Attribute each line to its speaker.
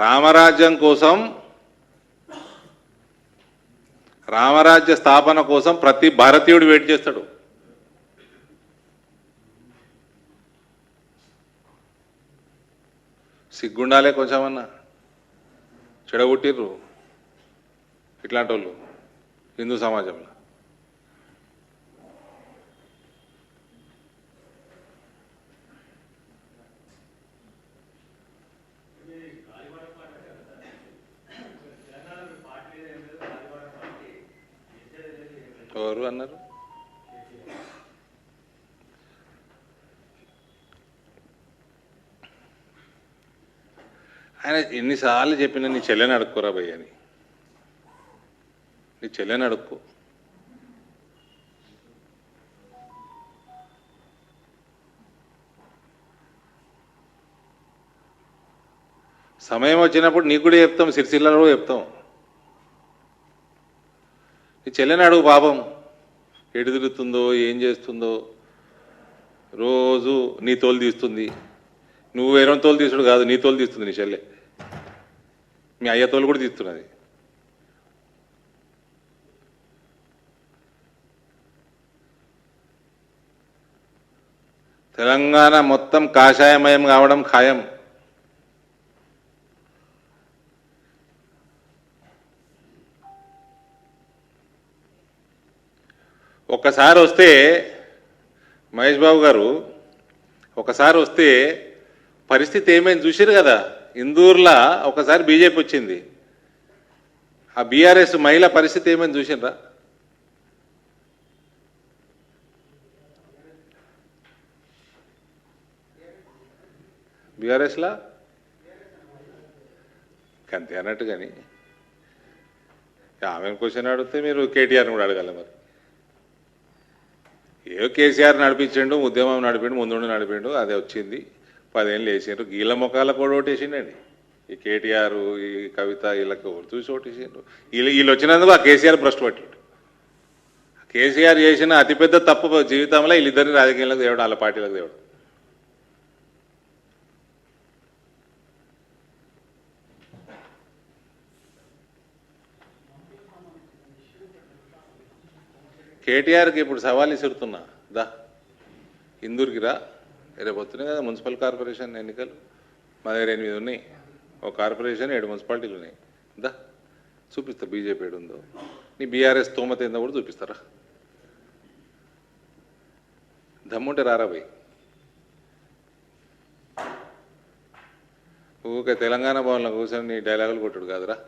Speaker 1: రామరాజ్యం కోసం, రామరాజ్య స్థాపన కోసం ప్రతి భారతీయుడు వెయిట్ చేస్తాడు. సిగ్గుండాలే కొంచెమన్నా. చెడగొట్టిర్రు ఇట్లాంటి వాళ్ళు హిందూ సమాజంలో. ఎవరు అన్నారు? ఆయన ఎన్నిసార్లు చెప్పినా నీ చెల్లెని అడుక్కోరా భయ్య అని. నీ చెల్లెని అడుక్కో. సమయం వచ్చినప్పుడు నీకు కూడా చెప్తాం, సిరిసిల్లలో కూడా చెప్తాం. నీ చెల్లెని అడుగు పాపం, ఎటు తిరుగుతుందో ఏం చేస్తుందో. రోజు నీ తోలు తీస్తుంది. నువ్వు వేరే తోలు తీసుడు కాదు, నీ తోలు తీస్తుంది నీ చెల్లె. మీ అయ్య తోలు కూడా తీస్తున్నది. తెలంగాణ మొత్తం కాషాయమయం కావడం ఖాయం. ఒక్కసారి వస్తే మహేష్ బాబు గారు, ఒకసారి వస్తే పరిస్థితి ఏమైంది చూసారు కదా. ఇందూర్లో ఒకసారి బీజేపీ వచ్చింది, ఆ బీఆర్ఎస్ మహిళ పరిస్థితి ఏమైంది చూసినరా? బీఆర్ఎస్లా అంతే అన్నట్టు. కానీ ఆమెను క్వశ్చన్ అడిగితే మీరు కేటీఆర్ని కూడా అడగాలి. మరి ఏదో కేసీఆర్ నడిపించిండు, ఉద్యమం నడిపిండు, ముందుండి నడిపిండు, అదే వచ్చింది. 10 ఏళ్ళు వేసిండ్రు. గీళ్ళ ముఖాల కూడా ఓటేసిండండి. ఈ కేటీఆర్, ఈ కవిత, వీళ్ళకి చూసి ఓటేసిండ్రు. వీళ్ళు వచ్చినందుకు ఆ కేసీఆర్ భ్రష్టు పట్టిండు. కేసీఆర్ చేసిన అతిపెద్ద తప్పు జీవితంలో వీళ్ళిద్దరిని రాజకీయాలకు తేవడం, వాళ్ళ పార్టీలకు తేవడం. కేటీఆర్కి ఇప్పుడు సవాల్ ఇసురుతున్నా, దా ఇందూరుకి రా. రేపు వస్తున్నాయి కదా మున్సిపల్ కార్పొరేషన్ ఎన్నికలు. మా దగ్గర 8 ఉన్నాయి. ఒక కార్పొరేషన్ 7 మున్సిపాలిటీలు ఉన్నాయి. దా చూపిస్తా బీజేపీ ఏడు ఉందో. నీ బీఆర్ఎస్ తోమత ఏందో కూడా చూపిస్తారా? దమ్ముంటే రారా భయ్. ఊకే తెలంగాణ భవన్లో కూర్చొని నీ డైలాగులు కొట్టుడు కాదురా.